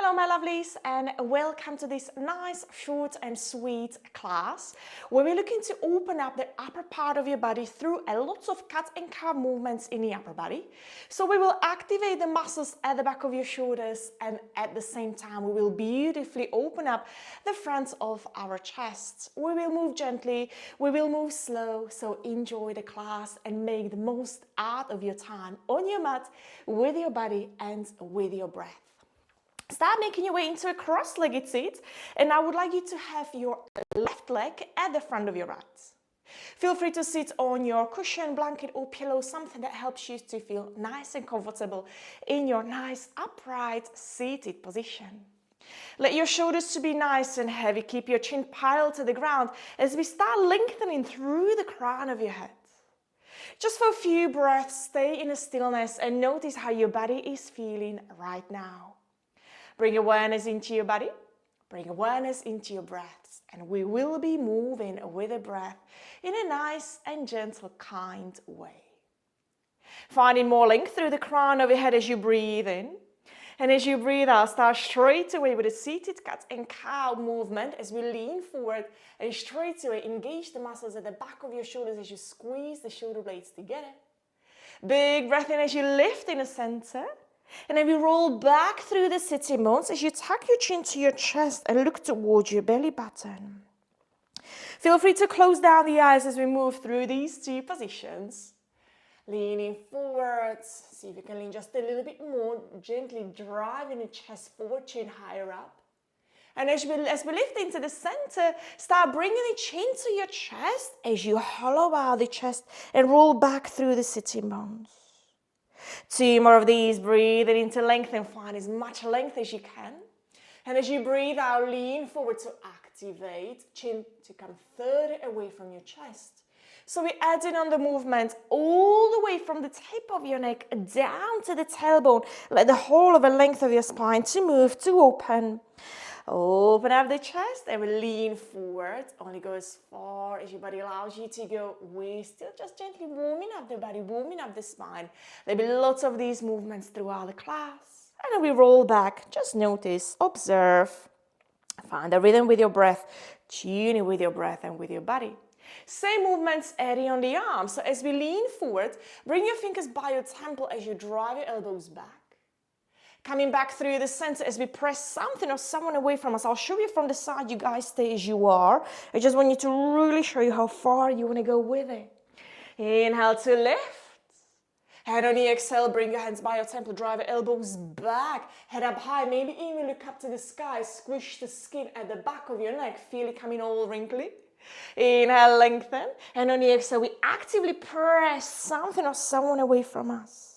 Hello my lovelies, and welcome to this nice, short and sweet class where we're looking to open up the upper part of your body through a lot of cat and cow movements in the upper body. So we will activate the muscles at the back of your shoulders, and at the same time we will beautifully open up the front of our chest. We will move gently, we will move slow, so enjoy the class and make the most out of your time on your mat with your body and with your breath. Start making your way into a cross-legged seat, and I would like you to have your left leg at the front of your right. Feel free to sit on your cushion, blanket or pillow, something that helps you to feel nice and comfortable in your nice upright seated position. Let your shoulders to be nice and heavy. Keep your chin piled to the ground as we start lengthening through the crown of your head. Just for a few breaths, stay in a stillness and notice how your body is feeling right now. Bring awareness into your body, bring awareness into your breaths, and we will be moving with the breath in a nice and gentle, kind way. Finding more length through the crown of your head as you breathe in, and as you breathe out, start straight away with a seated cat and cow movement as we lean forward and straight away engage the muscles at the back of your shoulders as you squeeze the shoulder blades together. Big breath in as you lift in the center. And then we roll back through the sitting bones as you tuck your chin to your chest and look towards your belly button. Feel free to close down the eyes as we move through these two positions. Leaning forwards, see if you can lean just a little bit more, gently driving the chest forward, chin higher up. And as we lift into the center, start bringing the chin to your chest as you hollow out the chest and roll back through the sitting bones. Two more of these, breathing into length and find as much length as you can. And as you breathe out, lean forward to activate, chin to come further away from your chest. So we add in on the movement all the way from the tip of your neck down to the tailbone. Let the whole of the length of your spine to move, to open. Open up the chest and we lean forward. Only go as far as your body allows you to go. We're still just gently warming up the body, warming up the spine. There'll be lots of these movements throughout the class. And then we roll back. Just notice, observe. Find a rhythm with your breath. Tune in with your breath and with your body. Same movements adding on the arms. So as we lean forward, bring your fingers by your temple as you drive your elbows back. Coming back through the center as we press something or someone away from us. I'll show you from the side, you guys stay as you are. I just want you to really show you how far you want to go with it. Inhale to lift. And on the exhale, bring your hands by your temple, drive your elbows back, head up high, maybe even look up to the sky, squish the skin at the back of your neck, feel it coming all wrinkly. Inhale, lengthen. And on the exhale, we actively press something or someone away from us.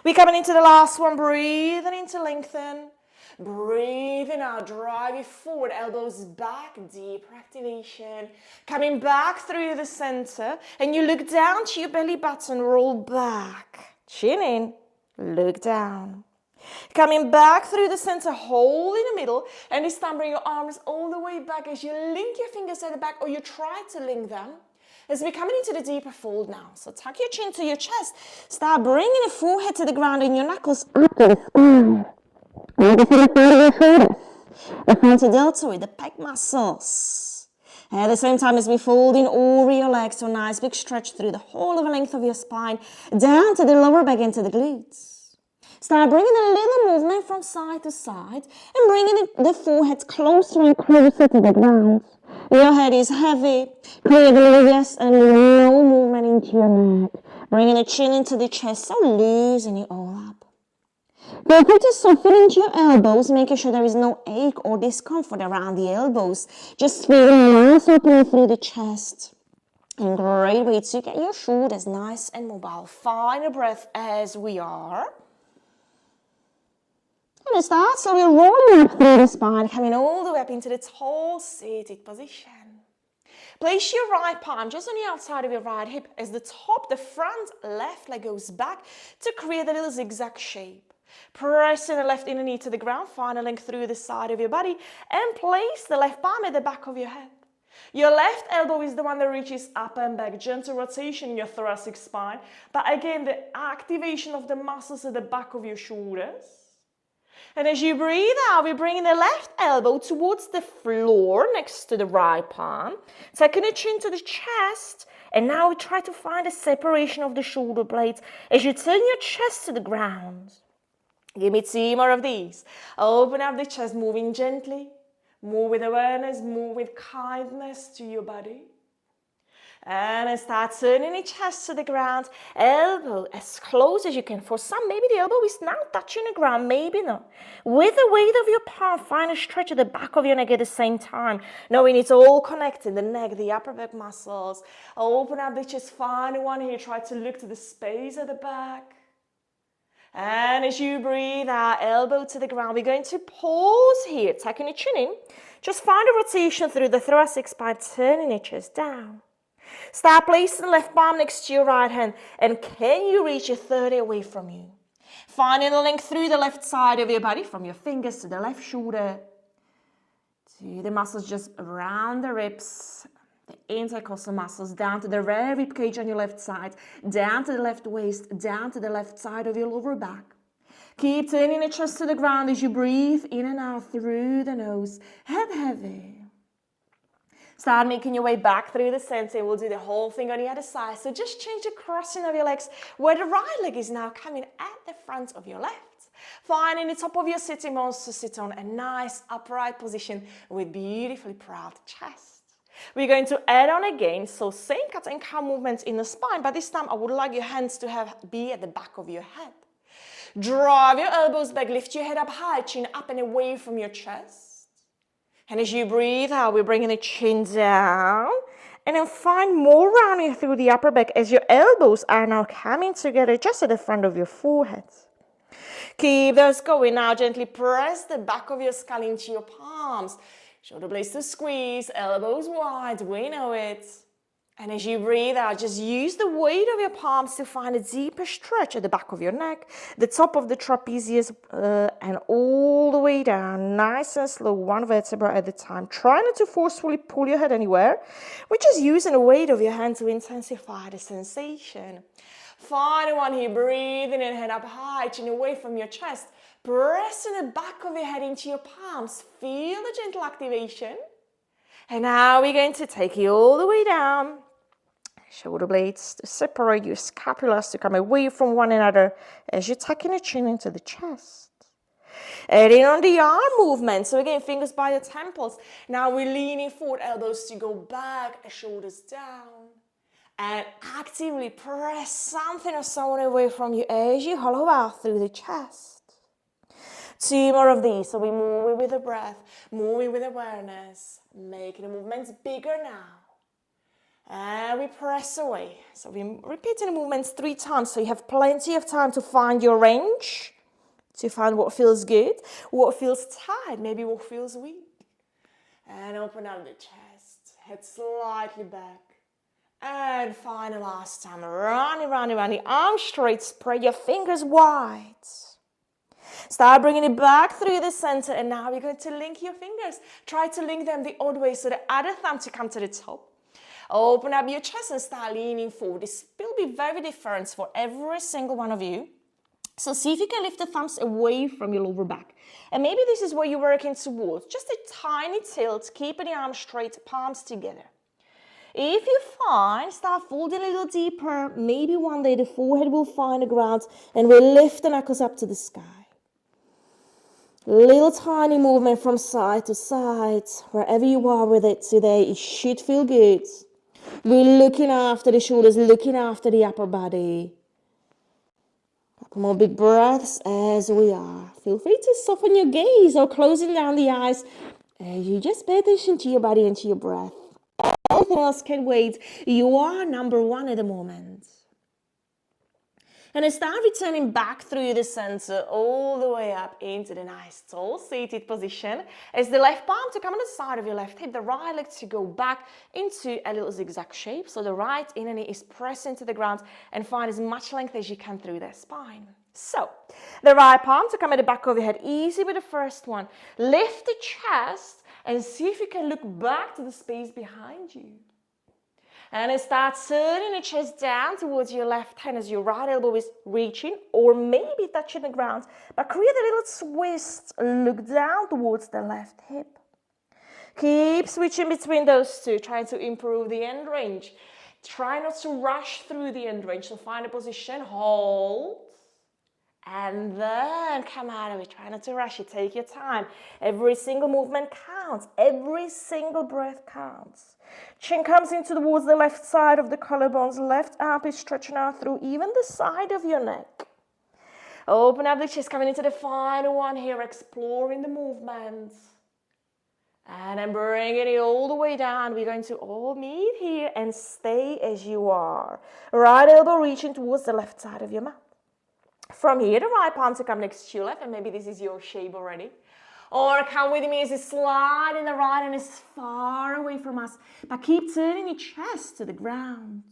We're coming into the last one, breathing into lengthen, breathing out, drive it forward, elbows back, deeper activation, coming back through the center, and you look down to your belly button, roll back, chin in, look down. Coming back through the center, hold in the middle, and this time bring your arms all the way back as you link your fingers at the back, or you try to link them. As we're coming into the deeper fold now. So tuck your chin to your chest. Start bringing the forehead to the ground and your knuckles up to the spine. And the front of your shoulders. The frontal deltoid, the pec muscles. And at the same time as we fold in over your legs, so nice big stretch through the whole of the length of your spine, down to the lower back into the glutes. Start bringing a little movement from side to side and bringing the forehead closer and closer to the ground. Your head is heavy, create a little yes and no movement into your neck. Bringing the chin into the chest, so loosen it all up. Feel free to soften into your elbows, making sure there is no ache or discomfort around the elbows. Just feel a nice opening through the chest. And great way to get your shoulders nice and mobile. Find a breath as we are. And start slowly rolling up through the spine, coming all the way up into the tall seated position. Place your right palm just on the outside of your right hip as the top, the front left leg goes back to create a little zigzag shape. Pressing the left inner knee to the ground, find a length through the side of your body and place the left palm at the back of your head. Your left elbow is the one that reaches up and back, gentle rotation in your thoracic spine, but again the activation of the muscles at the back of your shoulders. And as you breathe out, we're bringing the left elbow towards the floor next to the right palm. Taking the chin to the chest. And now we try to find a separation of the shoulder blades as you turn your chest to the ground. Give me 2 more of these. Open up the chest, moving gently. Move with awareness, move with kindness to your body. And start turning the chest to the ground, elbow as close as you can. For some, maybe the elbow is now touching the ground, maybe not. With the weight of your palm, find a stretch at the back of your neck at the same time. Knowing it's all connected, the neck, the upper back muscles. Open up the chest, find one here. Try to look to the space at the back. And as you breathe out, elbow to the ground, we're going to pause here, taking the chin in. Just find a rotation through the thoracic spine, turning the chest down. Start placing the left palm next to your right hand. And can you reach your third away from you? Finding the length through the left side of your body, from your fingers to the left shoulder, to the muscles just around the ribs, the intercostal muscles, down to the rear rib cage on your left side, down to the left waist, down to the left side of your lower back. Keep turning the chest to the ground as you breathe in and out through the nose. Head heavy. Start making your way back through the center. We'll do the whole thing on the other side. So just change the crossing of your legs where the right leg is now coming at the front of your left. Finding the top of your sitting bones to sit on a nice upright position with beautifully proud chest. We're going to add on again, so same cat and cow movements in the spine, but this time I would like your hands to be at the back of your head. Drive your elbows back, lift your head up high, chin up and away from your chest. And as you breathe out, we're bringing the chin down. And then find more rounding through the upper back as your elbows are now coming together just at the front of your forehead. Keep those going. Now gently press the back of your skull into your palms. Shoulder blades to squeeze, elbows wide, we know it. And as you breathe out, just use the weight of your palms to find a deeper stretch at the back of your neck, the top of the trapezius, and all the way down, nice and slow, one vertebra at a time. Try not to forcefully pull your head anywhere. We're just using the weight of your hand to intensify the sensation. Final one here, breathing in, head up high, chin away from your chest. Pressing the back of your head into your palms. Feel the gentle activation. And now we're going to take you all the way down. Shoulder blades to separate your scapulas to come away from one another as you're tucking the chin into the chest. Adding on the arm movement. So again, fingers by your temples. Now we're leaning forward, elbows to go back, shoulders down. And actively press something or someone away from you as you hollow out through the chest. 2 more of these. So we move with the breath, moving with awareness, making the movements bigger now. And we press away. So we're repeating the movements 3 times. So you have plenty of time to find your range, to find what feels good, what feels tight, maybe what feels weak. And open up the chest, head slightly back. And final last time, round the arms straight, spread your fingers wide. Start bringing it back through the center, and now we're going to link your fingers. Try to link them the odd way, so the other thumb to come to the top. Open up your chest and start leaning forward. This will be very different for every single one of you. So see if you can lift the thumbs away from your lower back. And maybe this is where you're working towards. Just a tiny tilt, keeping the arms straight, palms together. If you find, start folding a little deeper. Maybe one day the forehead will find the ground and we'll lift the knuckles up to the sky. Little tiny movement from side to side. Wherever you are with it today, it should feel good. We're looking after the shoulders, looking after the upper body. Couple more big breaths as we are. Feel free to soften your gaze or closing down the eyes as you just pay attention to your body and to your breath. Everything else can wait. You are number one at the moment. And start returning back through the center, all the way up into the nice tall seated position. As the left palm to come on the side of your left hip, the right leg to go back into a little zigzag shape. So the right inner knee is pressing to the ground and find as much length as you can through the spine. So the right palm to come at the back of your head, easy with the first one. Lift the chest and see if you can look back to the space behind you. And then start turning the chest down towards your left hand as your right elbow is reaching or maybe touching the ground. But create a little twist. Look down towards the left hip. Keep switching between those two, trying to improve the end range. Try not to rush through the end range. So find a position, hold, and then come out of it. Try not to rush it. Take your time. Every single movement counts. Every single breath counts. Chin comes in towards the left side of the collarbones. Left arm is stretching out through even the side of your neck. Open up the chest, coming into the final one here, exploring the movements. And then bringing it all the way down. We're going to all meet here and stay as you are. Right elbow reaching towards the left side of your mat. From here, the right palm to come next to your left, and maybe this is your shape already. Or come with me as you slide in the right and as far away from us. But keep turning your chest to the ground.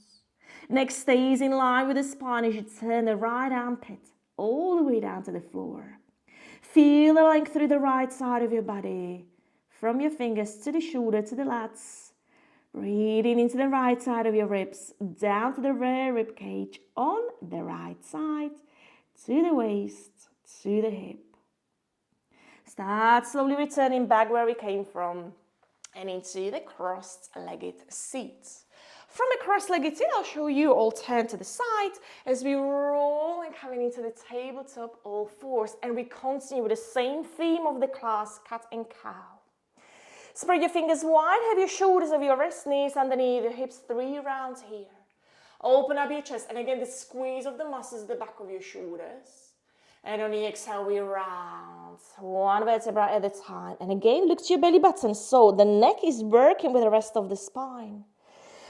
Neck stays in line with the spine as you turn the right armpit all the way down to the floor. Feel the length through the right side of your body. From your fingers to the shoulder, to the lats. Breathing into the right side of your ribs, down to the rear rib cage on the right side, to the waist, to the hip. Start slowly returning back where we came from and into the cross-legged seat. From the cross-legged seat, I'll show you all turn to the side as we roll and coming into the tabletop all fours. And we continue with the same theme of the class, cat and cow. Spread your fingers wide, have your shoulders over your wrists, knees underneath your hips, 3 rounds here. Open up your chest, and again, the squeeze of the muscles at the back of your shoulders. And on the exhale, we round, 1 vertebra at a time. And again, look to your belly button, so the neck is working with the rest of the spine.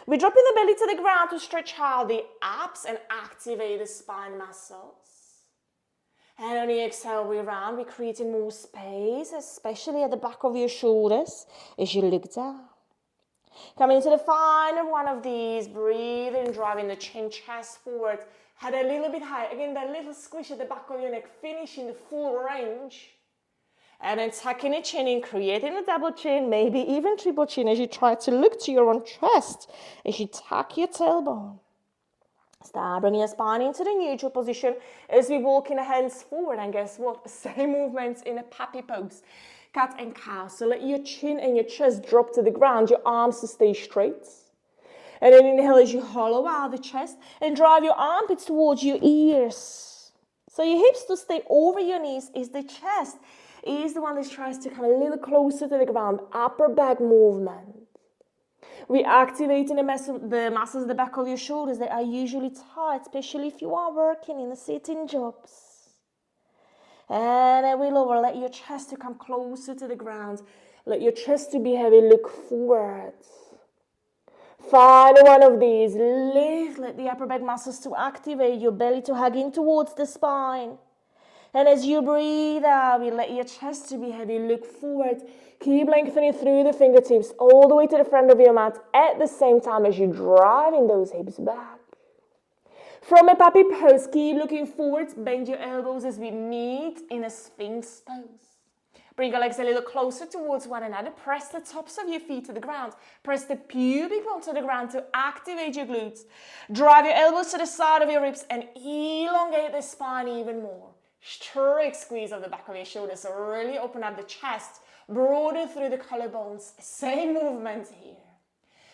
We're dropping the belly to the ground to stretch out the abs and activate the spine muscles. And on the exhale, we round, we're creating more space, especially at the back of your shoulders as you look down. Coming into the final one of these, breathing, driving the chin, chest forward, head a little bit higher. Again, that little squish at the back of your neck, finishing the full range. And then tucking the chin in, creating a double chin, maybe even triple chin as you try to look to your own chest as you tuck your tailbone. Start bringing your spine into the neutral position as we walk in the hands forward. And guess what? Same movements in a puppy pose. Cat and cow. So let your chin and your chest drop to the ground. Your arms to stay straight. And then inhale as you hollow out the chest and drive your armpits towards your ears. So your hips to stay over your knees is the chest. Is the one that tries to come a little closer to the ground. Upper back movement. We're activating the muscles at the back of your shoulders that are usually tight, especially if you are working in the sitting jobs. And then we lower, let your chest to come closer to the ground. Let your chest to be heavy, look forward. Find one of these, lift, let the upper back muscles to activate, your belly to hug in towards the spine. And as you breathe out, we let your chest to be heavy, look forward. Keep lengthening through the fingertips all the way to the front of your mat at the same time as you're driving those hips back. From a puppy pose, keep looking forward. Bend your elbows as we meet in a Sphinx pose. Bring your legs a little closer towards one another. Press the tops of your feet to the ground. Press the pubic bone to the ground to activate your glutes. Drive your elbows to the side of your ribs and elongate the spine even more. Strict squeeze of the back of your shoulders, so really open up the chest, broaden through the collarbones. Same movement here.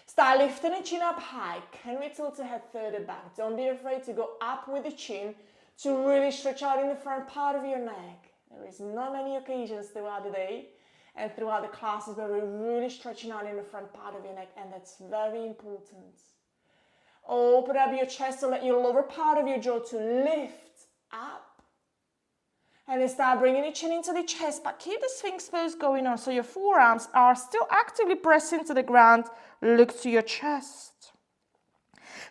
Start lifting the chin up high. Can we tilt the head further back? Don't be afraid to go up with the chin to really stretch out in the front part of your neck. There is not many occasions throughout the day and throughout the classes where we're really stretching out in the front part of your neck, and that's very important. Open up your chest to let your lower part of your jaw to lift up. And then start bringing the chin into the chest, but keep the Sphinx pose going on so your forearms are still actively pressing to the ground. Look to your chest.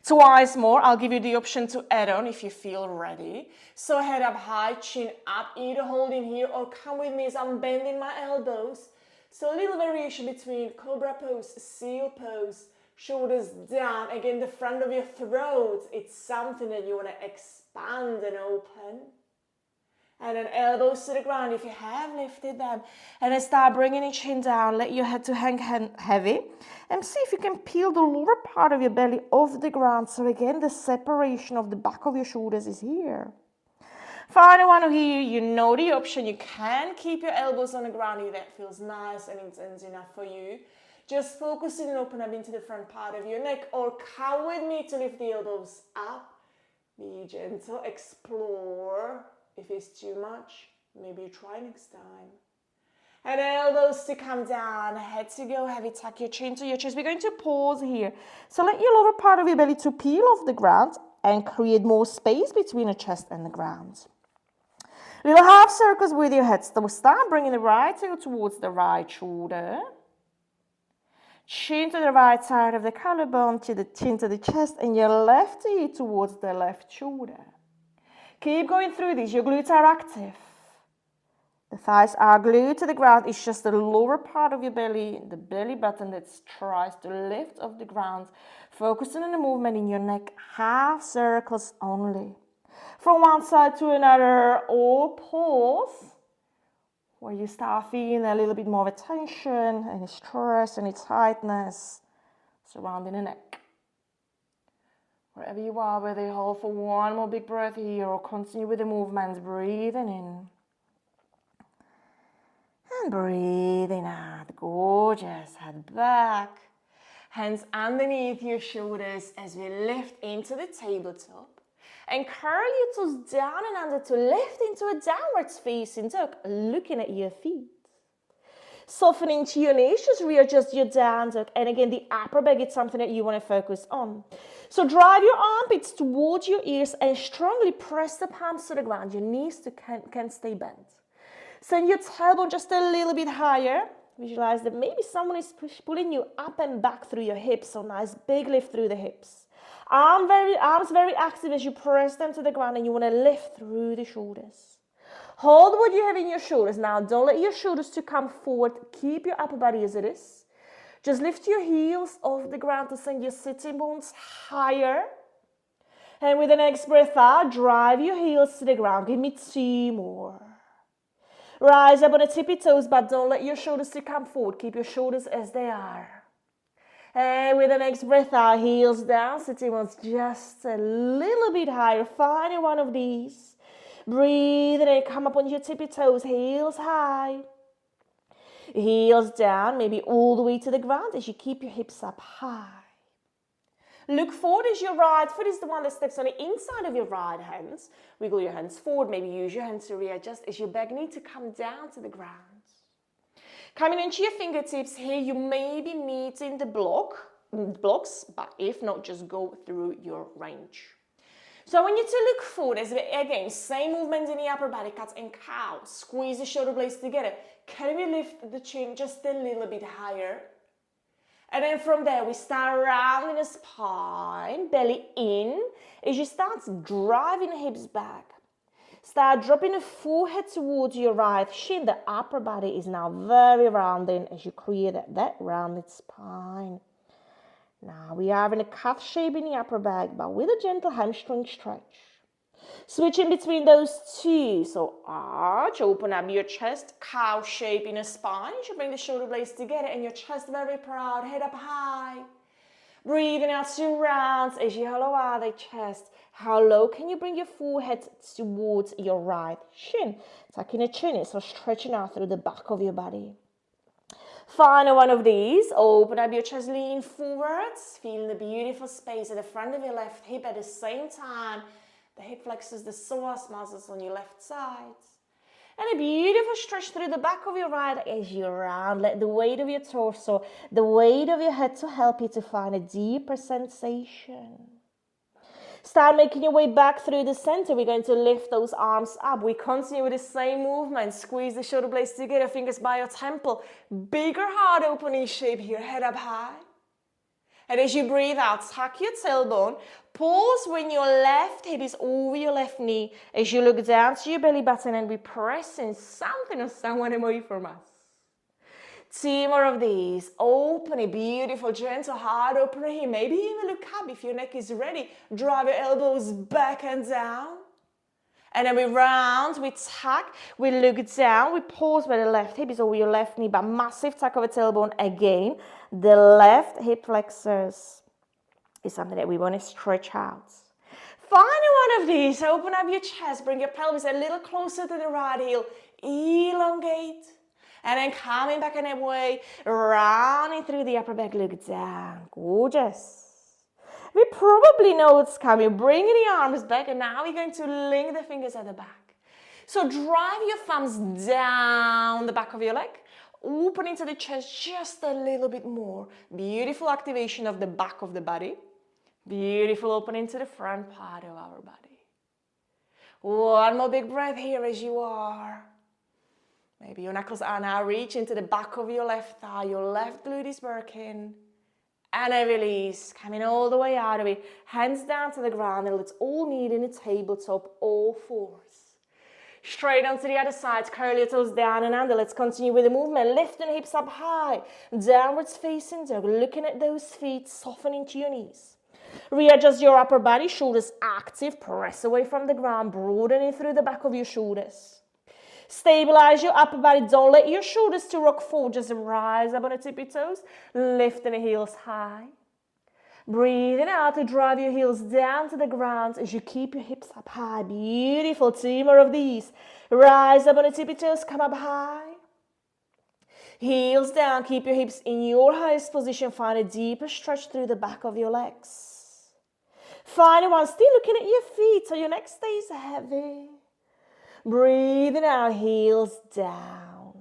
Twice more, I'll give you the option to add on if you feel ready. So head up high, chin up, either holding here or come with me as I'm bending my elbows. So a little variation between cobra pose, seal pose, shoulders down. Again, the front of your throat, it's something that you want to expand and open. And then elbows to the ground if you have lifted them. And then start bringing your chin down. Let your head to hang heavy. And see if you can peel the lower part of your belly off the ground. So again, the separation of the back of your shoulders is here. Final one here, you know the option. You can keep your elbows on the ground if that feels nice and intense enough for you. Just focusing and open up into the front part of your neck, or come with me to lift the elbows up. Be gentle, explore. If it's too much, maybe try next time. And elbows to come down, head to go heavy, tuck your chin to your chest. We're going to pause here. So let your lower part of your belly to peel off the ground and create more space between the chest and the ground. Little half circles with your head. So start bringing the right heel towards the right shoulder. Chin to the right side of the collarbone, to the chin to the chest, and your left heel towards the left shoulder. Keep going through these. Your glutes are active. The thighs are glued to the ground. It's just the lower part of your belly, the belly button that tries to lift off the ground. Focusing on the movement in your neck. Half circles only. From one side to another, or pause, where you start feeling a little bit more of a tension, any stress, any tightness surrounding the neck. Wherever you are, whether you hold for one more big breath here or continue with the movements, breathing in and breathing out. Gorgeous. Head back, hands underneath your shoulders as we lift into the tabletop. And curl your toes down and under to lift into a downwards facing dog, looking at your feet. Soften into your knees, just readjust your down dog. And again, the upper back is something that you want to focus on. So drive your armpits towards your ears and strongly press the palms to the ground. Your knees can stay bent. Send your tailbone just a little bit higher. Visualize that maybe someone is pulling you up and back through your hips. So nice big lift through the hips. Arms very active as you press them to the ground, and you want to lift through the shoulders. Hold what you have in your shoulders. Now, don't let your shoulders to come forward. Keep your upper body as it is. Just lift your heels off the ground to send your sitting bones higher. And with the next breath out, drive your heels to the ground. Give me 2 more. Rise up on the tippy toes, but don't let your shoulders to come forward. Keep your shoulders as they are. And with the next breath out, heels down, sitting bones just a little bit higher. Find one of these. Breathe and come up on your tippy toes, heels high. Heels down, maybe all the way to the ground as you keep your hips up high. Look forward as your right foot is the one that steps on the inside of your right hands. Wiggle your hands forward, maybe use your hands to readjust as your back need to come down to the ground. Coming into your fingertips here, you may be meeting the blocks, but if not, just go through your range. So I want you to look forward as we, again, same movement in the upper body, cat and cow. Squeeze the shoulder blades together. Can we lift the chin just a little bit higher? And then from there, we start rounding the spine, belly in, as you start driving the hips back. Start dropping the forehead towards your right shin. The upper body is now very rounding as you create that rounded spine. Now we are in a cuff shape in the upper back, but with a gentle hamstring stretch. Switching between those two. So arch, open up your chest, cow shape in a spine. You bring the shoulder blades together and your chest very proud, head up high. Breathing out to round as you hollow out the chest. How low can you bring your forehead towards your right shin? Tucking the chin in, so stretching out through the back of your body. Final one of these. Open up your chest, lean forwards. Feeling the beautiful space at the front of your left hip at the same time. The hip flexors, the psoas muscles on your left side. And a beautiful stretch through the back of your right as you round. Let the weight of your torso, the weight of your head to help you to find a deeper sensation. Start making your way back through the center. We're going to lift those arms up. We continue with the same movement. Squeeze the shoulder blades together, fingers by your temple. Bigger heart opening shape here, head up high. And as you breathe out, tuck your tailbone. Pause when your left hip is over your left knee as you look down to your belly button and we're pressing something or someone away from us. 2 more of these. Open a beautiful, gentle heart opener here. Maybe even look up if your neck is ready. Drive your elbows back and down. And then we round, we tuck, we look down, we pause where the left hip is over your left knee, but massive tuck of the tailbone again. The left hip flexors is something that we want to stretch out. Final one of these, open up your chest, bring your pelvis a little closer to the right heel, elongate. And then coming back in that way, rounding through the upper back, look down. Gorgeous. We probably know what's coming. Bringing the arms back, and now we're going to link the fingers at the back. So drive your thumbs down the back of your leg, open into the chest just a little bit more. Beautiful activation of the back of the body. Beautiful opening to the front part of our body. One more big breath here as you are. Maybe your knuckles are now reaching to the back of your left thigh, your left glute is working. And a release, coming all the way out of it. Hands down to the ground, and let's all meet in a tabletop, all fours. Straight onto the other side, curl your toes down and under. Let's continue with the movement. Lifting the hips up high, downwards facing dog, looking at those feet, softening to your knees. Readjust your upper body, shoulders active, press away from the ground, broadening through the back of your shoulders. Stabilize your upper body. Don't let your shoulders to rock forward. Just rise up on the tippy toes. Lifting the heels high. Breathing out to drive your heels down to the ground as you keep your hips up high. Beautiful. 2 more of these. Rise up on the tippy toes. Come up high. Heels down. Keep your hips in your highest position. Find a deeper stretch through the back of your legs. Final one. Still looking at your feet so your neck stays heavy. Breathing out, heels down.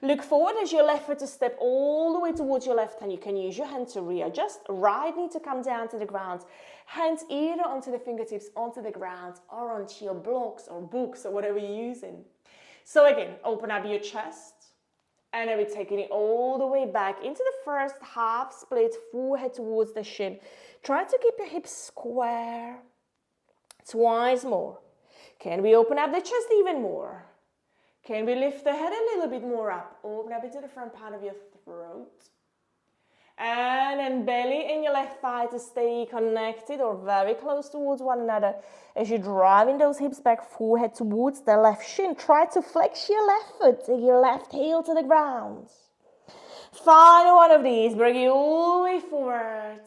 Look forward as your left foot to step all the way towards your left hand. You can use your hand to readjust. Right knee to come down to the ground. Hands either onto the fingertips, onto the ground, or onto your blocks or books or whatever you're using. So again, open up your chest. And then we're taking it all the way back into the first half split, forehead towards the shin. Try to keep your hips square. Twice more. Can we open up the chest even more? Can we lift the head a little bit more up? Open up into the front part of your throat. And then belly and your left thigh to stay connected or very close towards one another. As you're driving those hips back, forehead towards the left shin. Try to flex your left foot, take your left heel to the ground. Final one of these. Bring it all the way forward.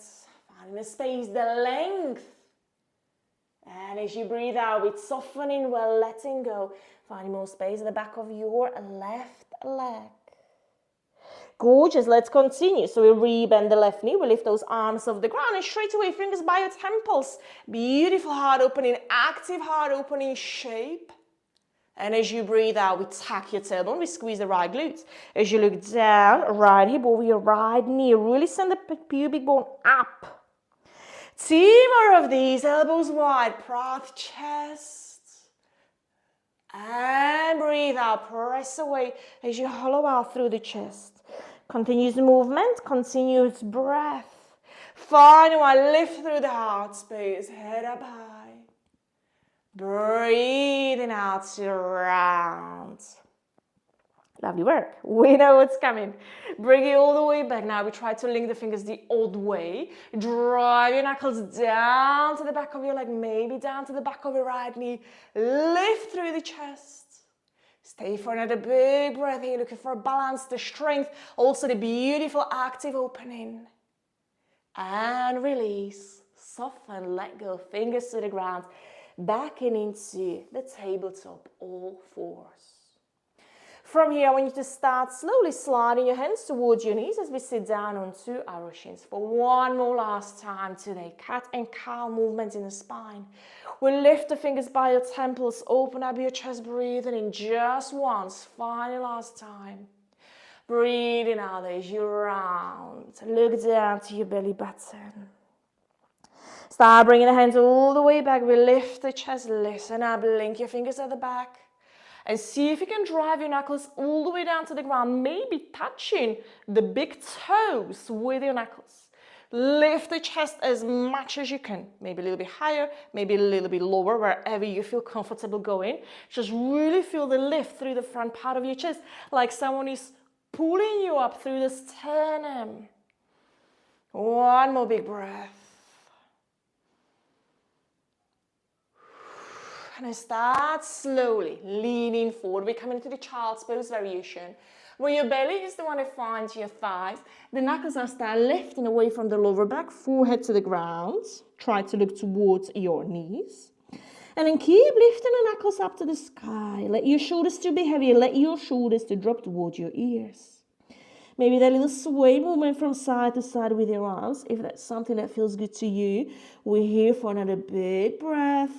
Finding the space, the length. And as you breathe out, with softening, well, letting go. Finding more space at the back of your left leg. Gorgeous. Let's continue. So we rebend the left knee. We lift those arms off the ground and straight away, fingers by your temples. Beautiful heart opening, active heart opening shape. And as you breathe out, we tuck your tailbone. We squeeze the right glute. As you look down, right hip over your right knee. Really send the pubic bone up. 2 more of these, elbows wide, breath, chest. And breathe out, press away as you hollow out through the chest. Continuous movement, continuous breath. Final one, lift through the heart space, head up high. Breathing out to round. Lovely work. We know what's coming. Bring it all the way back. Now we try to link the fingers the old way. Drive your knuckles down to the back of your leg, maybe down to the back of your right knee. Lift through the chest. Stay for another big breath here, looking for balance, the strength, also the beautiful active opening. And release. Soften, let go, fingers to the ground. Backing into the tabletop, all fours. From here, I want you to start slowly sliding your hands towards your knees as we sit down onto our shins. For one more last time today, cat and cow movement in the spine. We lift the fingers by your temples, open up your chest, breathing in just once, final last time. Breathing out as you round, look down to your belly button. Start bringing the hands all the way back, we lift the chest, listen up, link your fingers at the back. And see if you can drive your knuckles all the way down to the ground, maybe touching the big toes with your knuckles. Lift the chest as much as you can, maybe a little bit higher, maybe a little bit lower, wherever you feel comfortable going. Just really feel the lift through the front part of your chest, like someone is pulling you up through the sternum. One more big breath. And start slowly leaning forward. We're coming into the child's pose variation, where your belly is the one that finds your thighs. The knuckles are start lifting away from the lower back, forehead to the ground. Try to look towards your knees. And then keep lifting the knuckles up to the sky. Let your shoulders to be heavy. Let your shoulders to drop towards your ears. Maybe that little sway movement from side to side with your arms, if that's something that feels good to you. We're here for another big breath.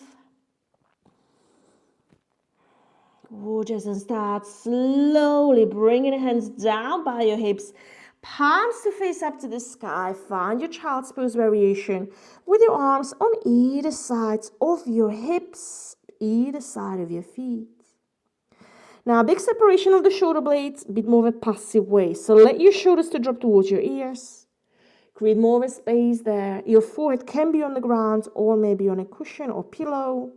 Gorgeous, and start slowly bringing the hands down by your hips, palms to face up to the sky. Find your child's pose variation with your arms on either side of your hips, either side of your feet. Now, a big separation of the shoulder blades, a bit more of a passive way. So let your shoulders to drop towards your ears. Create more of a space there. Your forehead can be on the ground or maybe on a cushion or pillow.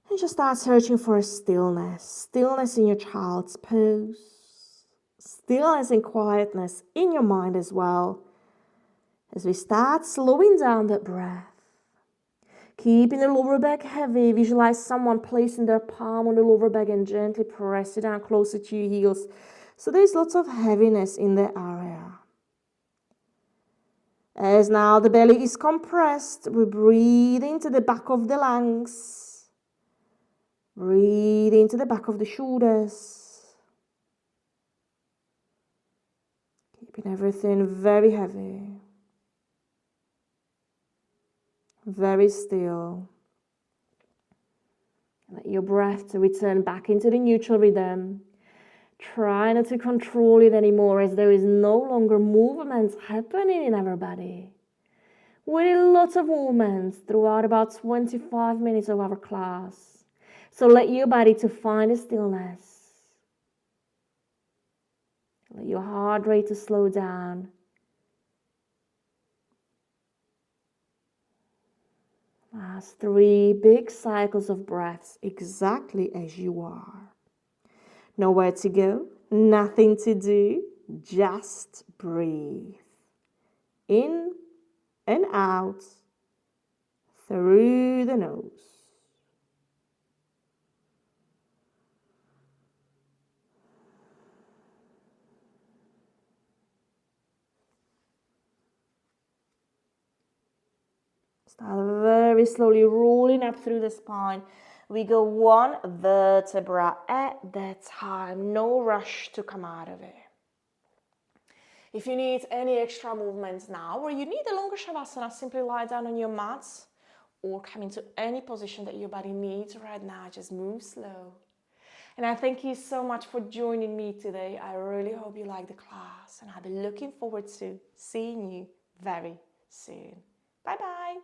And just start searching for a stillness. Stillness in your child's pose. Stillness and quietness in your mind as well. As we start slowing down that breath. Keeping the lower back heavy, visualize someone placing their palm on the lower back and gently press it down closer to your heels. So there's lots of heaviness in the area. As now the belly is compressed, we breathe into the back of the lungs. Breathe into the back of the shoulders. Keeping everything very heavy. Very still. Let your breath to return back into the neutral rhythm. Try not to control it anymore, as there is no longer movement happening in our body. We did lots of movements throughout about 25 minutes of our class. So let your body to find a stillness. Let your heart rate to slow down. Last 3 big cycles of breaths, exactly as you are. Nowhere to go, nothing to do, just breathe. In and out, through the nose. Start very slowly rolling up through the spine. We go 1 vertebra at a time. No rush to come out of it. If you need any extra movements now, or you need a longer shavasana, simply lie down on your mats or come into any position that your body needs right now. Just move slow. And I thank you so much for joining me today. I really hope you like the class, and I'll be looking forward to seeing you very soon. Bye-bye.